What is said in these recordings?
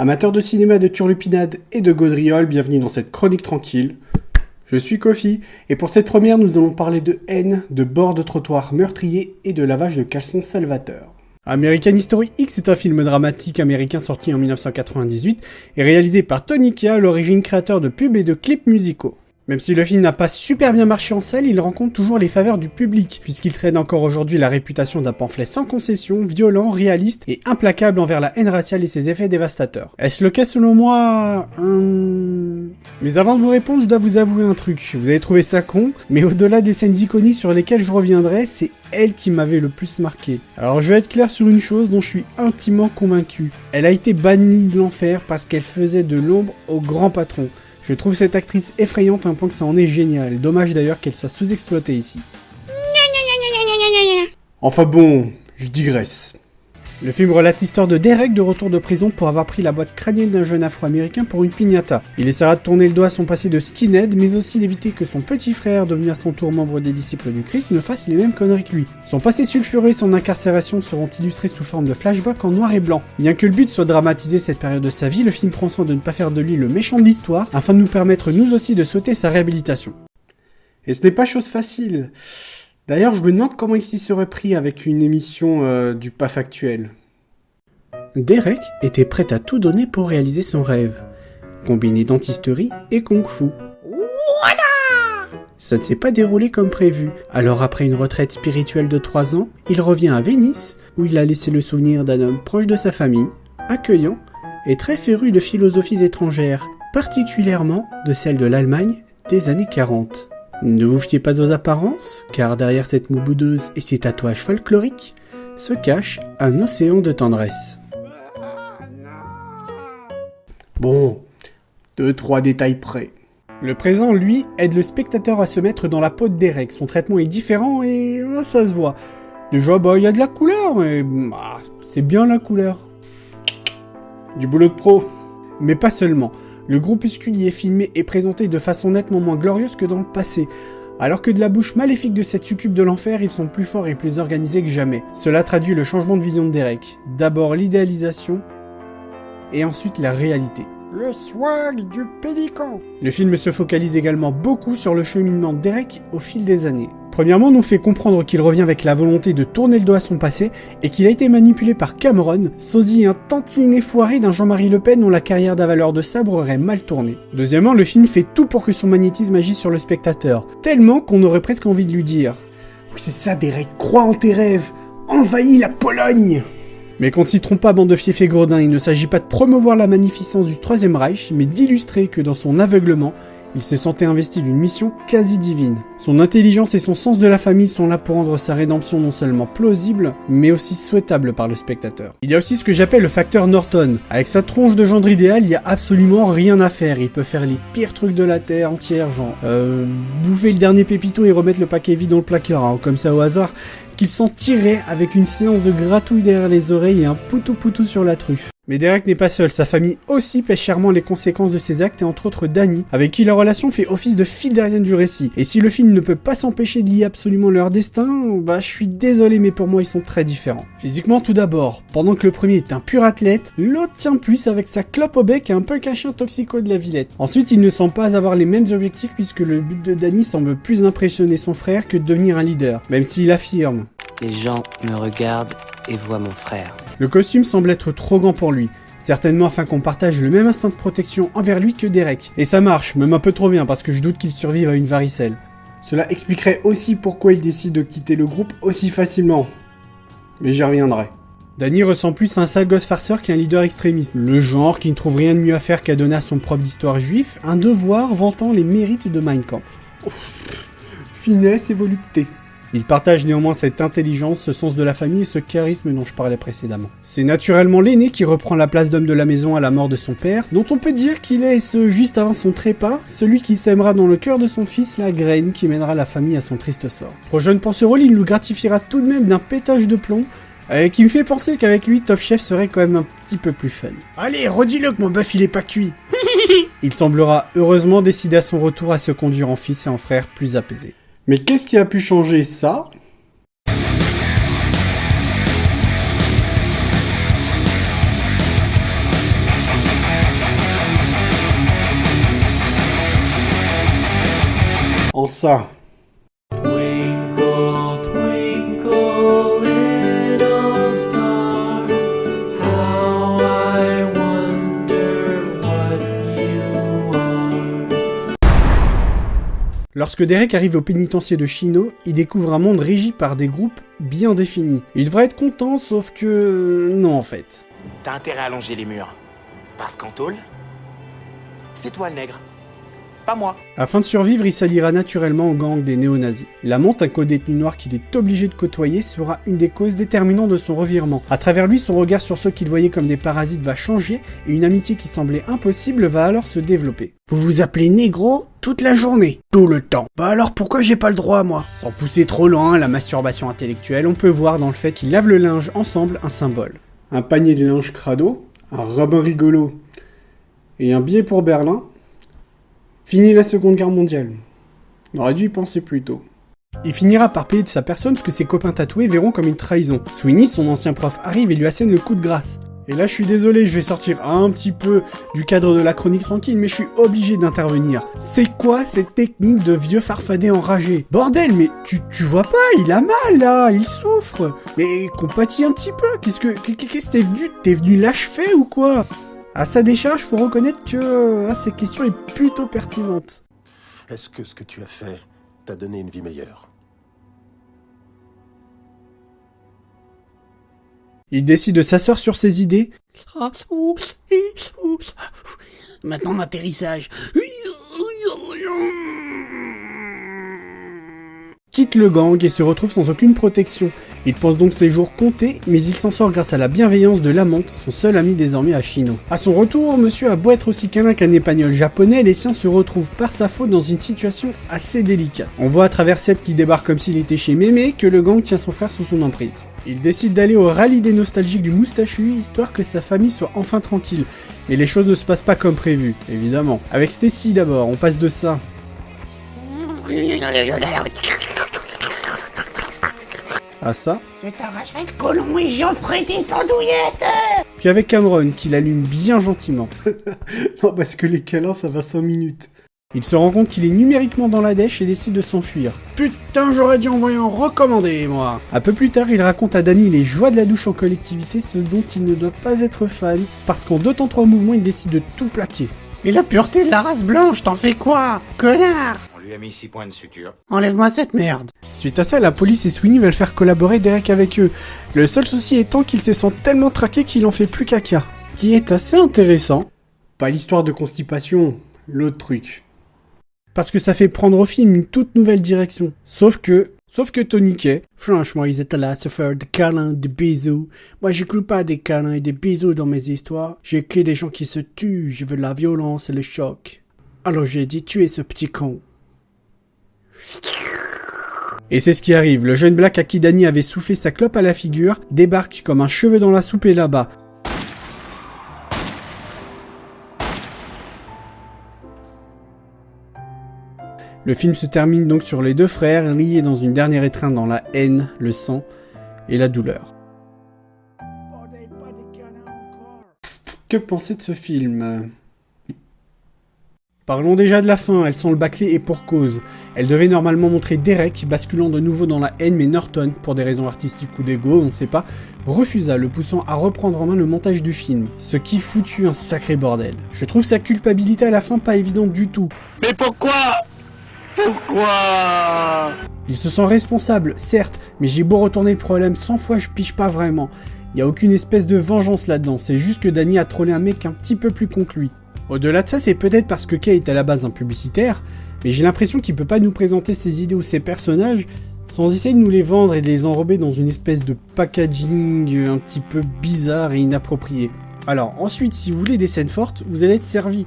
Amateurs de cinéma, de turlupinade et de gaudriole, bienvenue dans cette chronique tranquille. Je suis Kofi, et pour cette première, nous allons parler de haine, de bords de trottoir meurtriers et de lavage de caleçons salvateurs. American History X est un film dramatique américain sorti en 1998 et réalisé par Tony Kea, à l'origine créateur de pubs et de clips musicaux. Même si le film n'a pas super bien marché en salle, il rencontre toujours les faveurs du public, puisqu'il traîne encore aujourd'hui la réputation d'un pamphlet sans concession, violent, réaliste et implacable envers la haine raciale et ses effets dévastateurs. Est-ce le cas selon moi Mais avant de vous répondre, je dois vous avouer un truc. Vous avez trouvé ça con, mais au-delà des scènes iconiques sur lesquelles je reviendrai, c'est elle qui m'avait le plus marqué. Alors je vais être clair sur une chose dont je suis intimement convaincu. Elle a été bannie de l'enfer parce qu'elle faisait de l'ombre au grand patron. Je trouve cette actrice effrayante à un point que ça en est génial. Dommage d'ailleurs qu'elle soit sous-exploitée ici. Enfin bon, je digresse. Le film relate l'histoire de Derek de retour de prison pour avoir pris la boîte crânienne d'un jeune afro-américain pour une piñata. Il essaiera de tourner le doigt à son passé de skinhead, mais aussi d'éviter que son petit frère, devenu à son tour membre des disciples du Christ, ne fasse les mêmes conneries que lui. Son passé sulfureux et son incarcération seront illustrés sous forme de flashbacks en noir et blanc. Bien que le but soit de dramatiser cette période de sa vie, le film prend soin de ne pas faire de lui le méchant de l'histoire, afin de nous permettre nous aussi de sauter sa réhabilitation. Et ce n'est pas chose facile. D'ailleurs, je me demande comment il s'y serait pris avec une émission du PAF actuel. Derek était prêt à tout donner pour réaliser son rêve. Combiner dentisterie et kung-fu. Ça ne s'est pas déroulé comme prévu. Alors après une retraite spirituelle de 3 ans, il revient à Venise, où il a laissé le souvenir d'un homme proche de sa famille, accueillant et très féru de philosophies étrangères, particulièrement de celle de l'Allemagne des années 40. Ne vous fiez pas aux apparences, car derrière cette moue boudeuse et ses tatouages folkloriques, se cache un océan de tendresse. Bon, 2-3 détails près. Le présent, lui, aide le spectateur à se mettre dans la peau de Derek. Son traitement est différent et ça se voit. Déjà, y a de la couleur, mais c'est bien la couleur. Du boulot de pro. Mais pas seulement. Le groupuscule y est filmé et présenté de façon nettement moins glorieuse que dans le passé. Alors que de la bouche maléfique de cette succube de l'enfer, ils sont plus forts et plus organisés que jamais. Cela traduit le changement de vision de Derek. D'abord l'idéalisation, et ensuite la réalité. Le swag du pélican. Le film se focalise également beaucoup sur le cheminement de Derek au fil des années. Premièrement, on nous fait comprendre qu'il revient avec la volonté de tourner le dos à son passé et qu'il a été manipulé par Cameron, sosie un tantinet foiré d'un Jean-Marie Le Pen dont la carrière d'avaleur de sabre aurait mal tourné. Deuxièmement, le film fait tout pour que son magnétisme agisse sur le spectateur, tellement qu'on aurait presque envie de lui dire « Oui, c'est ça Derek, crois en tes rêves, envahis la Pologne !» Mais qu'on ne s'y trompe pas, bande de fiefs et gredins, il ne s'agit pas de promouvoir la magnificence du Troisième Reich, mais d'illustrer que dans son aveuglement, il se sentait investi d'une mission quasi divine. Son intelligence et son sens de la famille sont là pour rendre sa rédemption non seulement plausible, mais aussi souhaitable par le spectateur. Il y a aussi ce que j'appelle le facteur Norton. Avec sa tronche de gendre idéal, il y a absolument rien à faire. Il peut faire les pires trucs de la terre entière, genre bouffer le dernier pépito et remettre le paquet vide dans le placard, comme ça au hasard, qu'il s'en tirait avec une séance de gratouille derrière les oreilles et un poutou-poutou sur la truffe. Mais Derek n'est pas seul, sa famille aussi pêche chèrement les conséquences de ses actes et entre autres Danny, avec qui la relation fait office de fil d'Ariane du récit. Et si le film ne peut pas s'empêcher de lier absolument leur destin, je suis désolé mais pour moi ils sont très différents. Physiquement tout d'abord, pendant que le premier est un pur athlète, l'autre tient plus avec sa clope au bec et un peu caché un toxico de la Villette. Ensuite il ne semble pas avoir les mêmes objectifs puisque le but de Danny semble plus impressionner son frère que de devenir un leader, même s'il affirme « Les gens me regardent et voient mon frère ». Le costume semble être trop grand pour lui, certainement afin qu'on partage le même instinct de protection envers lui que Derek. Et ça marche, même un peu trop bien parce que je doute qu'il survive à une varicelle. Cela expliquerait aussi pourquoi il décide de quitter le groupe aussi facilement. Mais j'y reviendrai. Danny ressemble plus à un sale gosse farceur qu'un leader extrémiste. Le genre qui ne trouve rien de mieux à faire qu'à donner à son prof d'histoire juif un devoir vantant les mérites de Mein Kampf. Finesse et volupté. Il partage néanmoins cette intelligence, ce sens de la famille et ce charisme dont je parlais précédemment. C'est naturellement l'aîné qui reprend la place d'homme de la maison à la mort de son père, dont on peut dire qu'il est, juste avant son trépas, celui qui sèmera dans le cœur de son fils la graine qui mènera la famille à son triste sort. Trop jeune pour ce rôle, il nous gratifiera tout de même d'un pétage de plomb, qui me fait penser qu'avec lui, Top Chef serait quand même un petit peu plus fun. Allez, redis-le que mon bœuf il est pas cuit. Il semblera heureusement décider à son retour à se conduire en fils et en frère plus apaisé. Mais qu'est-ce qui a pu changer ça ? ça. Twinkle, twinkle, little star, how I wonder what you are. Lorsque Derek arrive au pénitencier de Chino, il découvre un monde régi par des groupes bien définis. Il devrait être content, sauf que... non en fait. T'as intérêt à longer les murs. Parce qu'en tôle, c'est toi le nègre. Pas moi. Afin de survivre, il s'alliera naturellement au gang des néo-nazis. Lamont, un co-détenu noir qu'il est obligé de côtoyer, sera une des causes déterminantes de son revirement. À travers lui, son regard sur ceux qu'il voyait comme des parasites va changer, et une amitié qui semblait impossible va alors se développer. Vous vous appelez négro toute la journée, tout le temps. Bah alors pourquoi j'ai pas le droit, moi? Sans pousser trop loin la masturbation intellectuelle, on peut voir dans le fait qu'ils lavent le linge ensemble un symbole. Un panier de linge crado, un rabbin rigolo, et un billet pour Berlin. Fini la Seconde Guerre mondiale. On aurait dû y penser plus tôt. Il finira par payer de sa personne ce que ses copains tatoués verront comme une trahison. Sweeney, son ancien prof, arrive et lui assène le coup de grâce. Et là, je suis désolé, je vais sortir un petit peu du cadre de la chronique tranquille, mais je suis obligé d'intervenir. C'est quoi cette technique de vieux farfadet enragé? Bordel, mais tu vois pas, il a mal là, il souffre. Mais compatis un petit peu, qu'est-ce que t'es venu l'achever ou quoi? À sa décharge, faut reconnaître que cette question est plutôt pertinente. Est-ce que ce que tu as fait t'a donné une vie meilleure? Il décide de s'asseoir sur ses idées. Maintenant l'atterrissage. Quitte le gang et se retrouve sans aucune protection. Il pense donc ses jours comptés, mais il s'en sort grâce à la bienveillance de Lamont, son seul ami désormais à Chino. À son retour, monsieur a beau être aussi câlin qu'un épagneul japonais, les siens se retrouvent par sa faute dans une situation assez délicate. On voit à travers Seth qui débarque comme s'il était chez Mémé que le gang tient son frère sous son emprise. Il décide d'aller au rallye des nostalgiques du moustachu, histoire que sa famille soit enfin tranquille. Mais les choses ne se passent pas comme prévu, évidemment. Avec Stacy d'abord, on passe de ça. À ça. Je t'arracherai le colon et j'en ferai des sandouillettes. Puis avec Cameron, qui l'allume bien gentiment. Non, parce que les câlins, ça va 5 minutes. Il se rend compte qu'il est numériquement dans la dèche et décide de s'enfuir. Putain, j'aurais dû envoyer un recommandé, moi. Un peu plus tard, il raconte à Danny les joies de la douche en collectivité, ce dont il ne doit pas être fan, parce qu'en 2 temps 3 mouvements, il décide de tout plaquer. Et la pureté de la race blanche, t'en fais quoi, connard? On lui a mis 6 points de suture. Enlève-moi cette merde. Suite à ça, la police et Sweeney veulent faire collaborer Derek avec eux. Le seul souci étant qu'il se sent tellement traqué qu'il en fait plus caca. Ce qui est assez intéressant. Pas l'histoire de constipation, l'autre truc. Parce que ça fait prendre au film une toute nouvelle direction. Sauf que Tony Kay, franchement, ils étaient là à se faire des câlins, des bisous. Moi, j'écoute pas des câlins et des bisous dans mes histoires. J'écris des gens qui se tuent, je veux de la violence et le choc. Alors j'ai dit tuer ce petit con. Et c'est ce qui arrive, le jeune Black à qui Danny avait soufflé sa clope à la figure, débarque comme un cheveu dans la soupe et là-bas. Le film se termine donc sur les deux frères, liés dans une dernière étreinte dans la haine, le sang et la douleur. Que penser de ce film ? Parlons déjà de la fin, elle sent le bâclé et pour cause. Elle devait normalement montrer Derek basculant de nouveau dans la haine, mais Norton, pour des raisons artistiques ou d'ego, on ne sait pas, refusa, le poussant à reprendre en main le montage du film. Ce qui foutu un sacré bordel. Je trouve sa culpabilité à la fin pas évidente du tout. Mais pourquoi Il se sent responsable, certes, mais j'ai beau retourner le problème 100 fois, je piche pas vraiment. Y a aucune espèce de vengeance là-dedans, c'est juste que Danny a trollé un mec un petit peu plus con que lui. Au-delà de ça, c'est peut-être parce que Kay est à la base un publicitaire, mais j'ai l'impression qu'il peut pas nous présenter ses idées ou ses personnages sans essayer de nous les vendre et de les enrober dans une espèce de packaging un petit peu bizarre et inapproprié. Alors ensuite, si vous voulez des scènes fortes, vous allez être servi.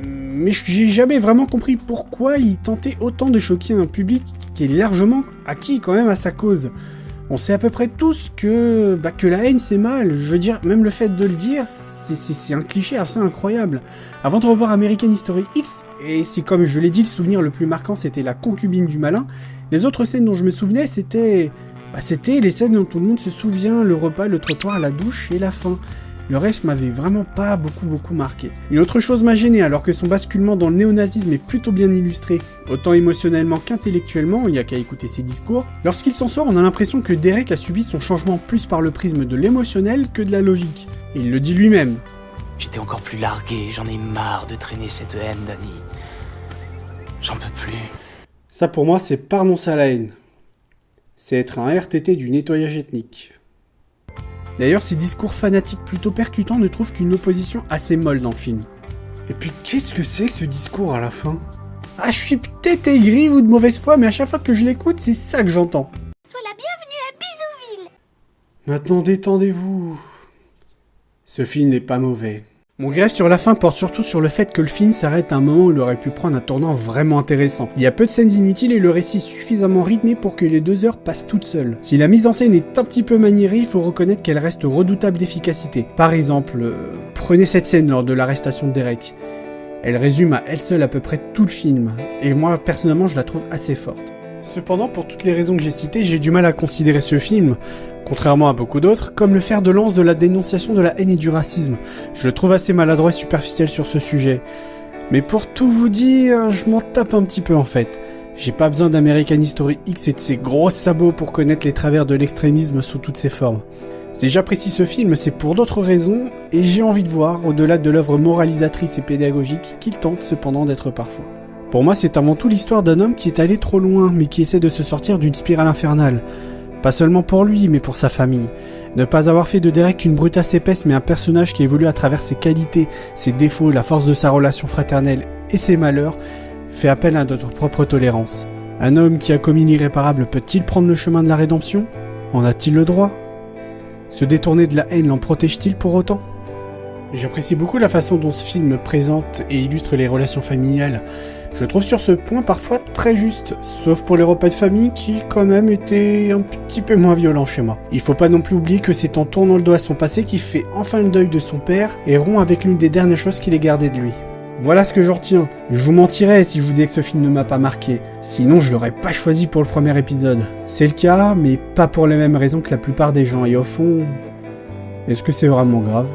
Mais j'ai jamais vraiment compris pourquoi il tentait autant de choquer un public qui est largement acquis quand même à sa cause. On sait à peu près tous que la haine c'est mal. Je veux dire, même le fait de le dire, c'est un cliché assez incroyable. Avant de revoir American History X, et si comme je l'ai dit, le souvenir le plus marquant c'était la concubine du malin, les autres scènes dont je me souvenais c'était les scènes dont tout le monde se souvient, le repas, le trottoir, la douche et la fin. Le reste m'avait vraiment pas beaucoup marqué. Une autre chose m'a gêné, alors que son basculement dans le néonazisme est plutôt bien illustré, autant émotionnellement qu'intellectuellement, il y a qu'à écouter ses discours. Lorsqu'il s'en sort, on a l'impression que Derek a subi son changement plus par le prisme de l'émotionnel que de la logique. Et il le dit lui-même. J'étais encore plus largué, j'en ai marre de traîner cette haine, Danny. J'en peux plus. Ça pour moi, c'est pas renoncer à la haine. C'est être un RTT du nettoyage ethnique. D'ailleurs, ces discours fanatiques plutôt percutants ne trouvent qu'une opposition assez molle dans le film. Et puis, qu'est-ce que c'est que ce discours à la fin? Ah, je suis peut-être aigri ou de mauvaise foi, mais à chaque fois que je l'écoute, c'est ça que j'entends. Sois la bienvenue à Bisouville. Maintenant, détendez-vous. Ce film n'est pas mauvais. Mon greffe sur la fin porte surtout sur le fait que le film s'arrête à un moment où il aurait pu prendre un tournant vraiment intéressant. Il y a peu de scènes inutiles et le récit suffisamment rythmé pour que les 2 heures passent toutes seules. Si la mise en scène est un petit peu maniérée, il faut reconnaître qu'elle reste redoutable d'efficacité. Par exemple, prenez cette scène lors de l'arrestation de Derek. Elle résume à elle seule à peu près tout le film, et moi personnellement je la trouve assez forte. Cependant, pour toutes les raisons que j'ai citées, j'ai du mal à considérer ce film, contrairement à beaucoup d'autres, comme le fer de lance de la dénonciation de la haine et du racisme. Je le trouve assez maladroit et superficiel sur ce sujet. Mais pour tout vous dire, je m'en tape un petit peu en fait. J'ai pas besoin d'American History X et de ses gros sabots pour connaître les travers de l'extrémisme sous toutes ses formes. Si j'apprécie ce film, c'est pour d'autres raisons, et j'ai envie de voir, au-delà de l'œuvre moralisatrice et pédagogique, qu'il tente cependant d'être parfois. Pour moi, c'est avant tout l'histoire d'un homme qui est allé trop loin, mais qui essaie de se sortir d'une spirale infernale. Pas seulement pour lui, mais pour sa famille. Ne pas avoir fait de Derek qu'une brutasse épaisse, mais un personnage qui évolue à travers ses qualités, ses défauts, la force de sa relation fraternelle et ses malheurs, fait appel à notre propre tolérance. Un homme qui a commis l'irréparable peut-il prendre le chemin de la rédemption? En a-t-il le droit? Se détourner de la haine l'en protège-t-il pour autant? J'apprécie beaucoup la façon dont ce film présente et illustre les relations familiales. Je trouve sur ce point parfois très juste, sauf pour les repas de famille qui quand même étaient un petit peu moins violents chez moi. Il faut pas non plus oublier que c'est en tournant le dos à son passé qu'il fait enfin le deuil de son père et rompt avec l'une des dernières choses qu'il ait gardées de lui. Voilà ce que j'en retiens. Je vous mentirais si je vous disais que ce film ne m'a pas marqué. Sinon, je l'aurais pas choisi pour le premier épisode. C'est le cas, mais pas pour les mêmes raisons que la plupart des gens. Et au fond, est-ce que c'est vraiment grave ?